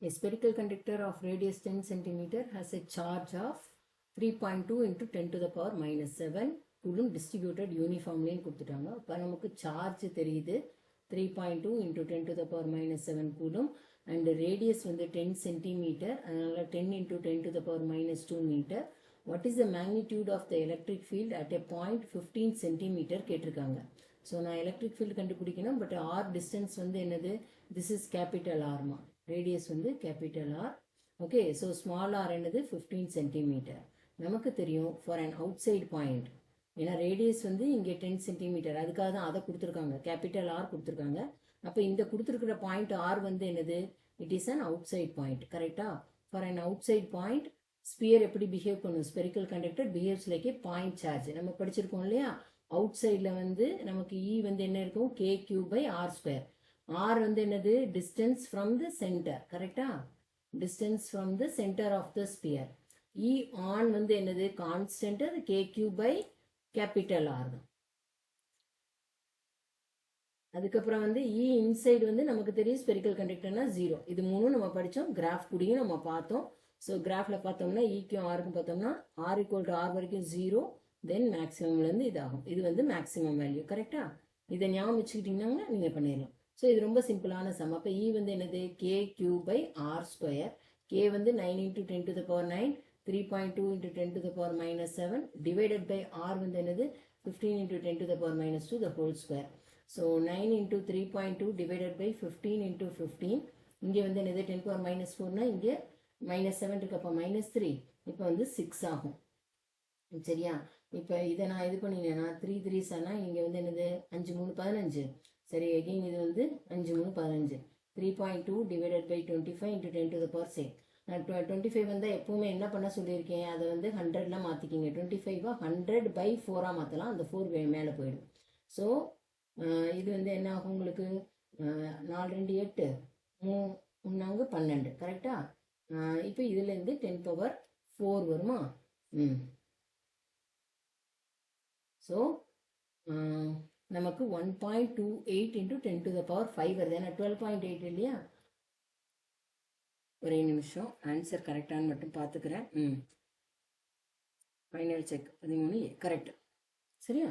A spherical conductor of radius 10 centimeter has a charge of 3.2 into 10 to the power minus 7 coulomb distributed uniformly கொடுத்துட்டாங்க. அப்போ நமக்கு charge தெரியுது 3.2 into 10 to the power minus 7 coulomb and radius வந்து 10 centimeter, அதனால 10 into 10 to the power minus 2 meter. What is the magnitude of the electric field at a point 15 centimeter கேட்டிருக்காங்க. So நான் electric field கண்டுபிடிக்கணும், but R distance வந்து என்னது, this is capital ஆர்மா, radius வந்து capital R. Okay, so small R என்னது 15 centimeter. நமக்கு தெரியும் for an outside point, ஏன்னா ரேடியஸ் வந்து இங்கே 10 சென்டிமீட்டர், அதுக்காக தான் அதை கொடுத்துருக்காங்க, கேபிட்டல் ஆர் கொடுத்துருக்காங்க. அப்போ இந்த கொடுத்துருக்கிற பாயிண்ட் ஆர் வந்து என்னது, it is an outside point. கரெக்டா? For an outside point sphere எப்படி பிஹேவ் பண்ணும், spherical conductor behaves like a point charge. நம்ம படிச்சிருக்கோம் இல்லையா, அவுட் சைடில் வந்து நமக்கு இ வந்து என்ன இருக்கும், K Q by R square. R வந்து என்னது, டிஸ்டன்ஸ் ஃப்ரம் த சென்டர். கரெக்டா? Distance from the centre of the sphere. E ஆன் வந்து என்னது, கான்ஸ்டன்ட், அது K Q by capital R தான். அதுக்கப்புறம் வந்து இ இன்சைடு வந்து நமக்கு தெரியும் ஸ்பெரிக்கல் கண்டக்டர்னா 0. இது மூணும் நம்ம படித்தோம், கிராஃப் கூடியும் நம்ம பார்த்தோம். ஸோ கிராஃபில் பார்த்தோம்னா ஈக்கும் ஆருக்கும் பார்த்தோம்னா ஆர் ஈக்குவல் டு ஆர் வரைக்கும் 0, தென் மேக்ஸிமம்லேருந்து இதாகும். இது வந்து மேக்ஸிமம் வேல்யூ. கரெக்டா? இதை ஞாபகம் வச்சுக்கிட்டீங்கன்னா நீங்கள் பண்ணிடலாம். ஸோ இது ரொம்ப சிம்பிளான சம். அப்போ இ வந்து என்னது, K Q by R square. K வந்து 9 into 10 to the power 9, 3.2 into 10 to the power minus 7 divided by R வந்து என்னது 15 into 10 to the power minus 2 the whole square. So 9 into 3.2 divided by 15 into 15. இங்கே வந்து என்னது 10 power minus 4னா இங்கே minus 7 இருக்கு, அப்போ minus 3, இப்போ வந்து 6 ஆகும். சரியா? இப்போ இதை நான் இது பண்ணினேன்னா 3 3s ஆனால் இங்கே வந்து என்னது 5 3 15. சரி, எகெயின் இது வந்து 5 3 15. 3.2 divided by 25 into 10 to the power 6. நான் 25 வந்தால் எப்போவுமே என்ன பண்ண சொல்லியிருக்கேன், அதை வந்து 100ல் மாற்றிக்கிங்க. 25 100 by 4 மாற்றலாம், அந்த 4 மேலே போயிடும். ஸோ இது வந்து என்ன ஆகும் உங்களுக்கு, 4 2 8, 3 12. கரெக்டா? இப்போ இதுலேருந்து 10 power 4 வருமா? ஸோ நமக்கு 1.28 into 10 to the power 5 வருது. ஏன்னா 12.8 இல்லையா? ஒரே நிமிஷம், ஆன்சர் கரெக்டானு மட்டும் பார்த்துக்கிறேன். Final check 13 correct. சரியா?